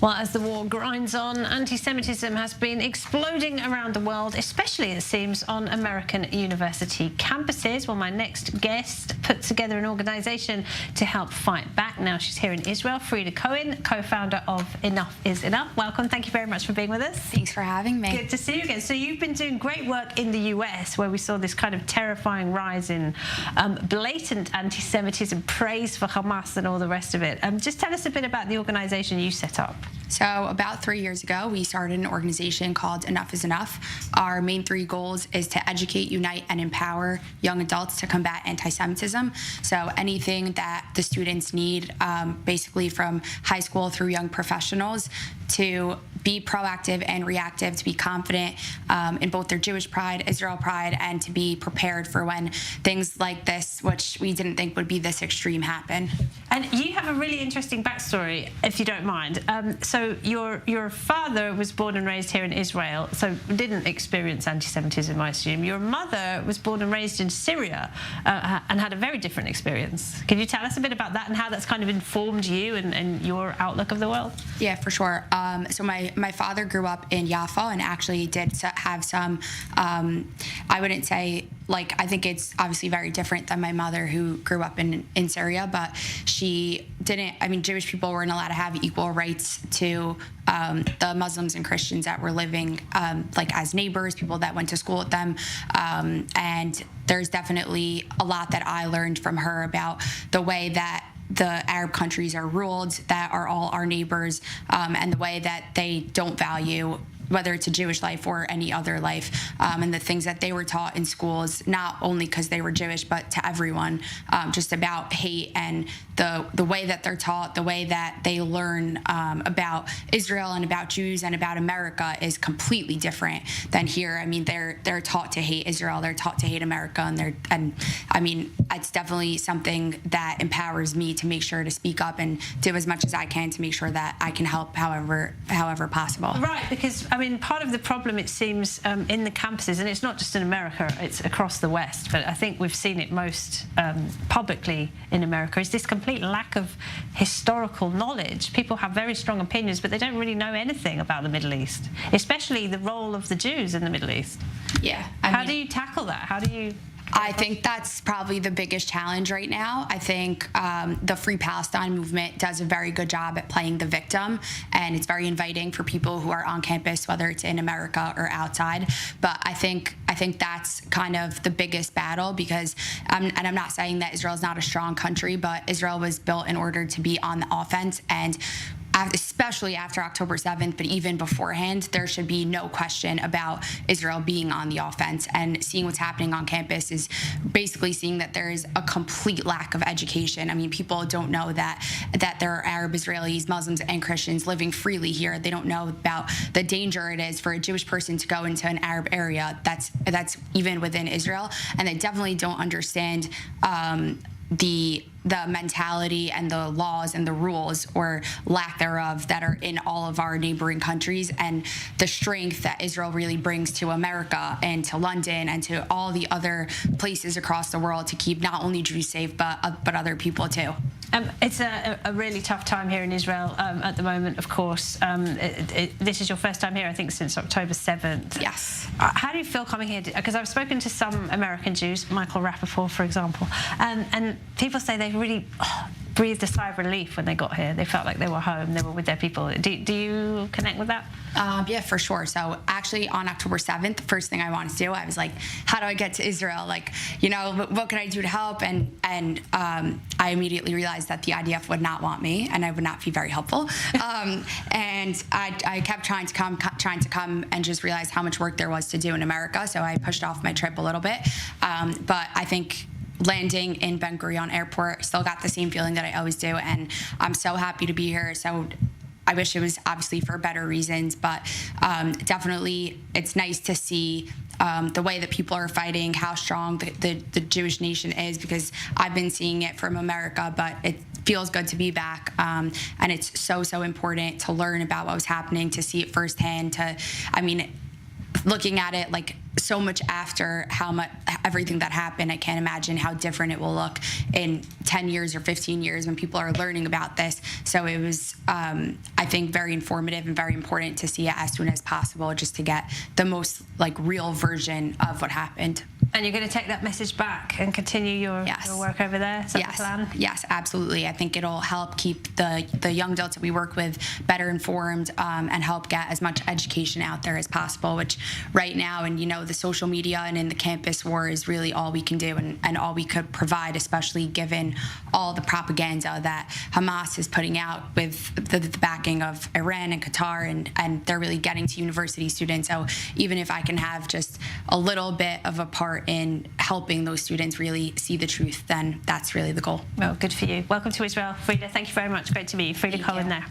Well, as the war grinds on, anti-Semitism has been exploding around the world, especially, it seems, on American university campuses. Well, my next guest put together an organisation to help fight back. Now she's here in Israel. Frieda Cohen, co-founder of Enough is Enough. Welcome. Thank you very much for being with us. Thanks for having me. Good to see you again. So you've been doing great work in the US, where we saw this kind of terrifying rise in blatant anti-Semitism, praise for Hamas and all the rest of it. Just tell us a bit about the organisation you set up. So about 3 years ago, we started an organization called Enough is Enough. Our main 3 goals is to educate, unite, and empower young adults to combat anti-Semitism. So anything that the students need, basically from high school through young professionals, to be proactive and reactive, to be confident in both their Jewish pride, Israel pride, and to be prepared for when things like this, which we didn't think would be this extreme, happen. And you have a really interesting backstory, if you don't mind. So your father was born and raised here in Israel, so didn't experience anti-Semitism, I assume. Your mother was born and raised in Syria and had a very different experience. Can you tell us a bit about that and how that's kind of informed you and your outlook of the world? Yeah, for sure. So my father grew up in Jaffa and actually did have some, I wouldn't say, like, I think it's obviously very different than my mother, who grew up in Syria, but she didn't, I mean, Jewish people weren't allowed to have equal rights to the Muslims and Christians that were living like as neighbors, people that went to school with them. And there's definitely a lot that I learned from her about the way that the Arab countries are ruled, that are all our neighbors, and the way that they don't value whether it's a Jewish life or any other life, and the things that they were taught in schools, not only because they were Jewish, but to everyone, just about hate and the way that they're taught, the way that they learn about Israel and about Jews and about America is completely different than here. I mean, they're taught to hate Israel, they're taught to hate America, and I mean, it's definitely something that empowers me to make sure to speak up and do as much as I can to make sure that I can help however possible. Right, because I mean, part of the problem, it seems, in the campuses, and it's not just in America, it's across the West, but I think we've seen it most publicly in America, is this complete lack of historical knowledge. People have very strong opinions, but they don't really know anything about the Middle East, especially the role of the Jews in the Middle East. Yeah. How do you tackle that? How do you... I think that's probably the biggest challenge right now. I think the Free Palestine movement does a very good job at playing the victim, and it's very inviting for people who are on campus, whether it's in America or outside. But I think that's kind of the biggest battle, because, and I'm not saying that Israel is not a strong country, but Israel was built in order to be on the offense, and especially after October 7th, but even beforehand, there should be no question about Israel being on the offense. And seeing what's happening on campus is basically seeing that there is a complete lack of education. I mean, people don't know that there are Arab Israelis, Muslims, and Christians living freely here. They don't know about the danger it is for a Jewish person to go into an Arab area that's even within Israel. And they definitely don't understand the mentality and the laws and the rules, or lack thereof, that are in all of our neighboring countries, and the strength that Israel really brings to America and to London and to all the other places across the world to keep not only Jews safe, but other people too. It's a really tough time here in Israel at the moment, of course. This is your first time here, I think, since October 7th. Yes. How do you feel coming here? Because I've spoken to some American Jews, Michael Rappaport, for example, and people say they really breathed a sigh of relief when they got here. They felt like they were home, they were with their people. Do you connect with that? Yeah, for sure. So actually on October 7th, the first thing I wanted to do, I was like, how do I get to Israel? Like, you know, what can I do to help? And I immediately realized that the IDF would not want me, and I would not be very helpful. And I kept trying to come and just realized how much work there was to do in America. So I pushed off my trip a little bit. But I think landing in Ben Gurion Airport, still got the same feeling that I always do, and I'm so happy to be here. So I wish it was obviously for better reasons, but definitely it's nice to see the way that people are fighting, how strong the Jewish nation is, because I've been seeing it from America, but it feels good to be back. And it's so important to learn about what was happening, to see it firsthand, I mean, looking at it like so much after everything that happened, I can't imagine how different it will look in 10 years or 15 years when people are learning about this. So it was, I think, very informative and very important to see it as soon as possible, just to get the most like real version of what happened. And you're going to take that message back and continue your work over there? Is that the plan? Yes, absolutely. I think it'll help keep the young adults that we work with better informed and help get as much education out there as possible, which right now, and the social media and in the campus war is really all we can do and all we could provide, especially given all the propaganda that Hamas is putting out with the backing of Iran and Qatar, and they're really getting to university students. So even if I can have just a little bit of a part in helping those students really see the truth, then that's really the goal. Well, good for you. Welcome to Israel, Frieda. Thank you very much. Great to meet you. Frieda Cohen there.